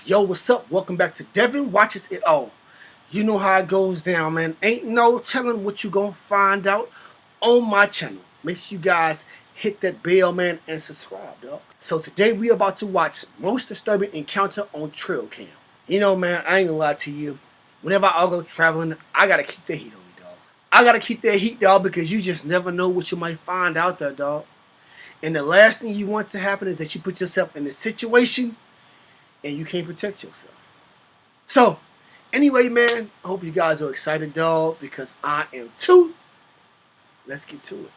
Yo, what's up? Welcome back to Devin Watches It All. You know how it goes down, man. Ain't no telling what you gonna find out on my channel. Make sure you guys hit that bell, man, and subscribe, dog. So today we about to watch most disturbing encounter on trail cam. You know, man, I ain't gonna lie to you. Whenever I go traveling, I gotta keep the heat on me, dog. I gotta keep that heat, dog, because you just never know what you might find out there, dog. And the last thing you want to happen is that you put yourself in a situation and you can't protect yourself. So, anyway, man, I hope you guys are excited, dog, because I am too. Let's get to it.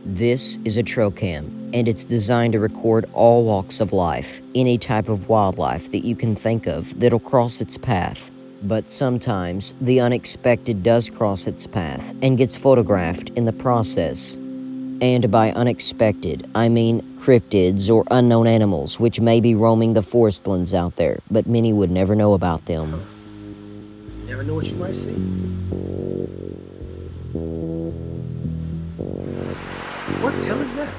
This is a trail cam, and it's designed to record all walks of life, any type of wildlife that you can think of that'll cross its path. But sometimes, the unexpected does cross its path and gets photographed in the process. And by unexpected, I mean cryptids or unknown animals which may be roaming the forestlands out there, but many would never know about them. You never know what you might see. What the hell is that?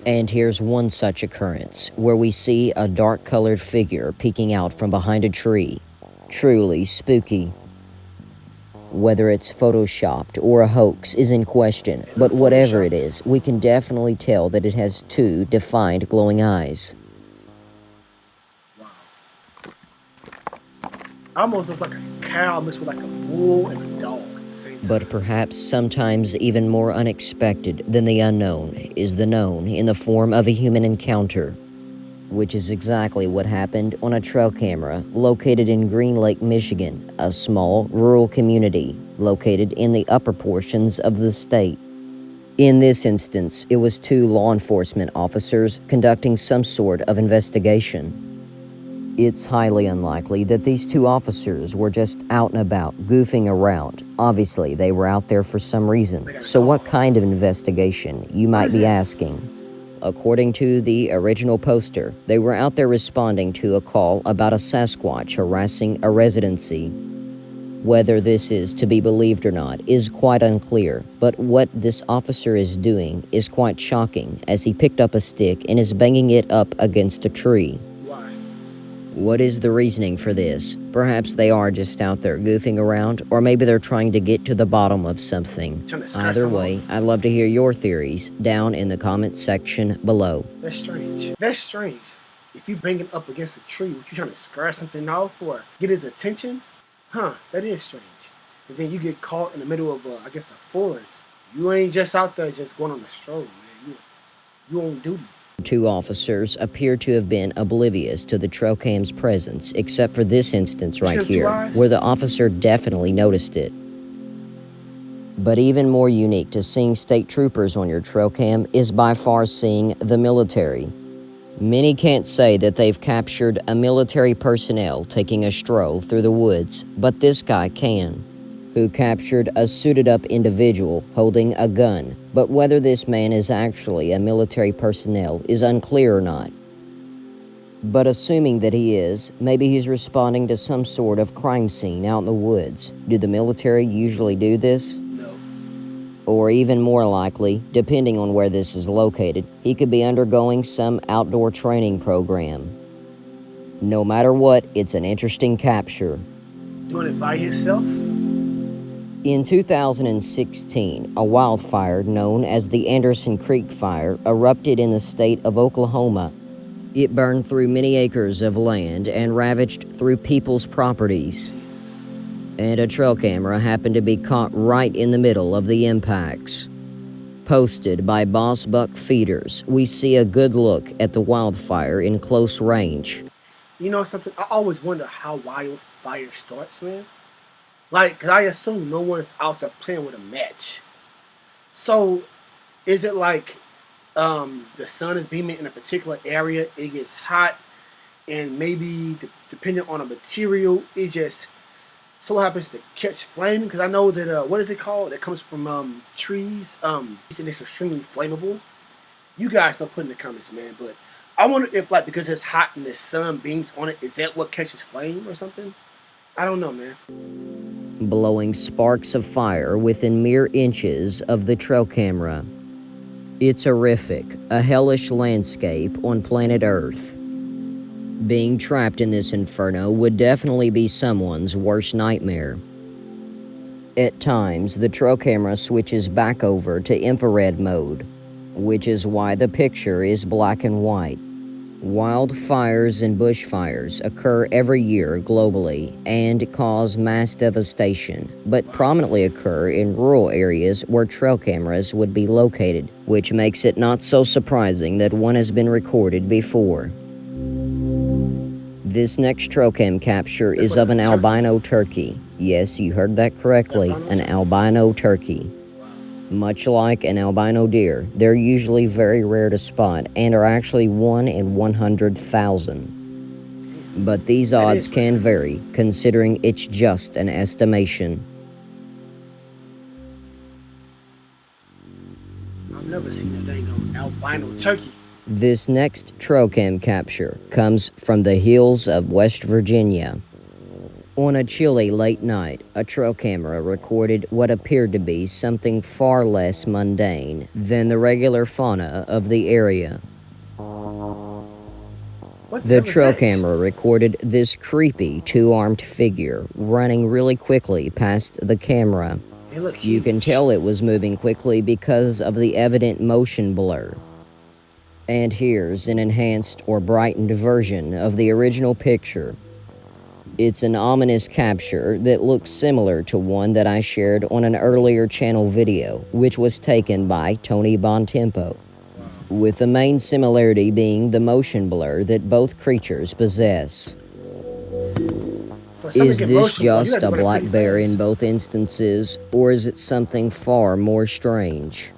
And here's one such occurrence, where we see a dark-colored figure peeking out from behind a tree. Truly spooky. Whether it's photoshopped or a hoax is in question, but whatever it is, we can definitely tell that it has two defined glowing eyes. Wow. Almost looks like a cow mixed with like a bull and a dog at the same time. But perhaps sometimes even more unexpected than the unknown is the known in the form of a human encounter, which is exactly what happened on a trail camera located in Green Lake, Michigan, a small rural community located in the upper portions of the state. In this instance, it was two law enforcement officers conducting some sort of investigation. It's highly unlikely that these two officers were just out and about, goofing around. Obviously, they were out there for some reason. So what kind of investigation, you might be asking? According to the original poster, they were out there responding to a call about a Sasquatch harassing a residency. Whether this is to be believed or not is quite unclear, but what this officer is doing is quite shocking, as he picked up a stick and is banging it up against a tree. Why? What is the reasoning for this? Perhaps they are just out there goofing around, or maybe they're trying to get to the bottom of something. Either way, I'd love to hear your theories down in the comment section below. That's strange. That's strange. If you bang it up against a tree, what you trying to scratch something off or get his attention? Huh, that is strange. And then you get caught in the middle of, I guess, a forest. You ain't just out there just going on a stroll, man. You on duty. Two officers appear to have been oblivious to the trail cam's presence, except for this instance right here, where the officer definitely noticed it. But even more unique to seeing state troopers on your trail cam is by far seeing the military. Many can't say that they've captured a military personnel taking a stroll through the woods, but this guy can, who captured a suited-up individual holding a gun, but whether this man is actually a military personnel is unclear or not. But assuming that he is, maybe he's responding to some sort of crime scene out in the woods. Do the military usually do this? No. Or even more likely, depending on where this is located, he could be undergoing some outdoor training program. No matter what, it's an interesting capture. Doing it by himself? In 2016, a wildfire known as the Anderson Creek Fire erupted in the state of Oklahoma. It burned through many acres of land and ravaged through people's properties. And a trail camera happened to be caught right in the middle of the impacts. Posted by Boss Buck Feeders, we see a good look at the wildfire in close range. You know something? I always wonder how wildfire starts, man. Like, 'cause I assume no one's out there playing with a match. So, is it like the sun is beaming in a particular area, it gets hot, and maybe depending on the material, it just so happens to catch flame? Because I know that, what is it called? That comes from trees, and it's extremely flammable. You guys don't put in the comments, man, but I I wonder if, like, because it's hot and the sun beams on it, is that what catches flame or something? I don't know, man. blowing sparks of fire within mere inches of the trail camera. It's horrific, a hellish landscape on planet Earth. Being trapped in this inferno would definitely be someone's worst nightmare. At times, the trail camera switches back over to infrared mode, which is why the picture is black and white. Wildfires and bushfires occur every year globally and cause mass devastation, but prominently occur in rural areas where trail cameras would be located, which makes it not so surprising that one has been recorded before. This next trail cam capture is of an albino turkey. Yes, you heard that correctly, an albino turkey. Much like an albino deer, they're usually very rare to spot and are actually 1 in 100,000. But these odds can vary, considering it's just an estimation. I've never seen a dang albino turkey. This next trail cam capture comes from the hills of West Virginia. On a chilly late night, a trail camera recorded what appeared to be something far less mundane than the regular fauna of the area. The trail camera recorded this creepy two-armed figure running really quickly past the camera. You can tell it was moving quickly because of the evident motion blur. And here's an enhanced or brightened version of the original picture. It's an ominous capture that looks similar to one that I shared on an earlier channel video, which was taken by Tony Bontempo, with the main similarity being the motion blur that both creatures possess. Is this just a black bear in both instances, or is it something far more strange?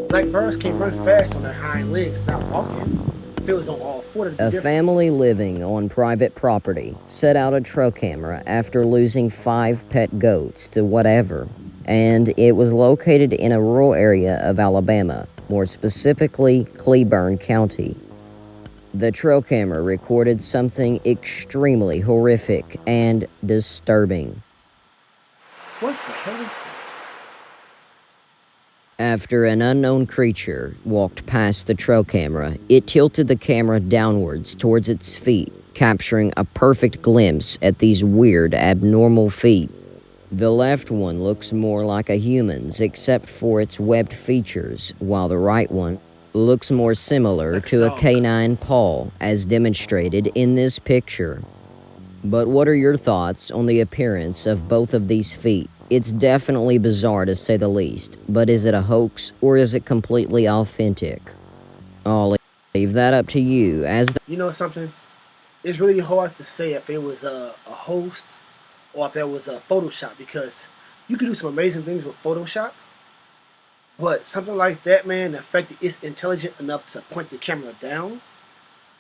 Black bears can't run fast on their hind legs, not walking. If it was on all four, it'd be different. A family living on private property set out a trail camera after losing 5 pet goats to whatever, and it was located in a rural area of Alabama, more specifically Cleburne County. The trail camera recorded something extremely horrific and disturbing. What the hell is that? After an unknown creature walked past the trail camera, it tilted the camera downwards towards its feet, capturing a perfect glimpse at these weird, abnormal feet. The left one looks more like a human's except for its webbed features, while the right one looks more similar to a canine paw, as demonstrated in this picture. But what are your thoughts on the appearance of both of these feet? It's definitely bizarre to say the least, but is it a hoax or is it completely authentic? I'll leave that up to you as the... You know something? It's really hard to say if it was a host or if that was a Photoshop, because you can do some amazing things with Photoshop, but something like that, man, the fact that it's intelligent enough to point the camera down,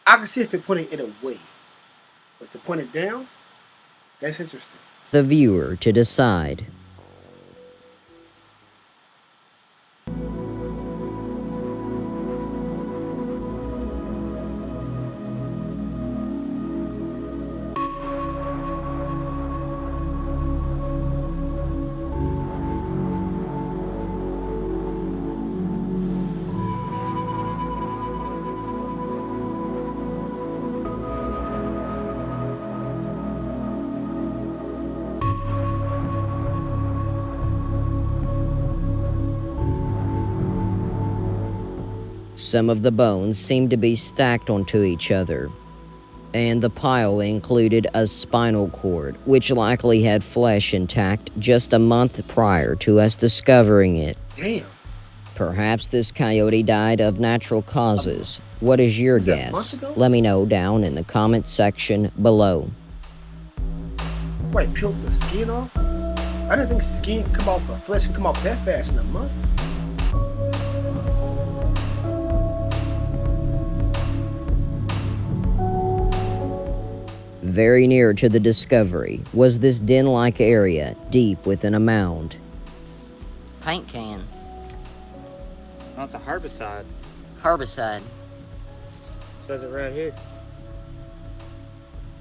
I can see if it pointed it away. But to point it down, that's interesting. The viewer to decide. Some of the bones seemed to be stacked onto each other, and the pile included a spinal cord, which likely had flesh intact just a month prior to us discovering it. Damn. Perhaps this coyote died of natural causes. What is your guess? Let me know down in the comment section below. Wait, peeled the skin off? I didn't think skin come off, flesh can come off that fast in a month. Very near to the discovery was this den-like area deep within a mound. Paint can. Oh, it's a herbicide. Herbicide. Says it right here.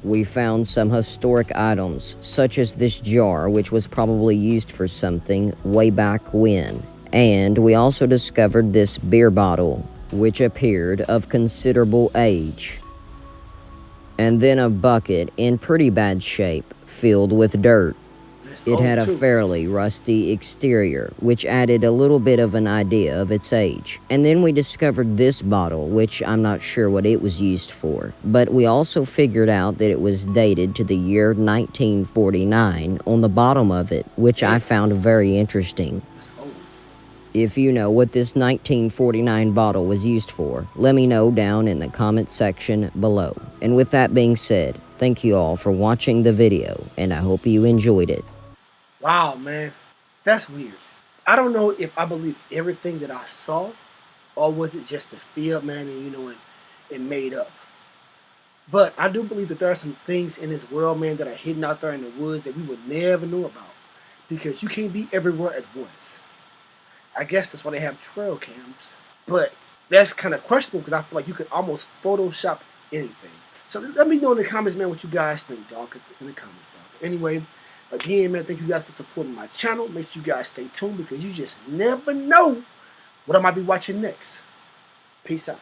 We found some historic items, such as this jar, which was probably used for something way back when. And we also discovered this beer bottle, which appeared of considerable age. And then a bucket in pretty bad shape, filled with dirt. It's It had a old, too. fairly rusty exterior, which added a little bit of an idea of its age. And then we discovered this bottle, which I'm not sure what it was used for. But we also figured out that it was dated to the year 1949 on the bottom of it, which I found very interesting. It's old. If you know what this 1949 bottle was used for, let me know down in the comment section below. And with that being said, thank you all for watching the video, and I hope you enjoyed it. Wow, man. That's weird. I don't know if I believe everything that I saw, or was it just a feel, man, and it made up. But I do believe that there are some things in this world, man, that are hidden out there in the woods that we would never know about. Because you can't be everywhere at once. I guess that's why they have trail cams. But that's kind of questionable because I feel like you could almost Photoshop anything. So let me know in the comments, man, what you guys think, dog, in the comments, dog. Anyway, again, man, thank you guys for supporting my channel. Make sure you guys stay tuned because you just never know what I might be watching next. Peace out.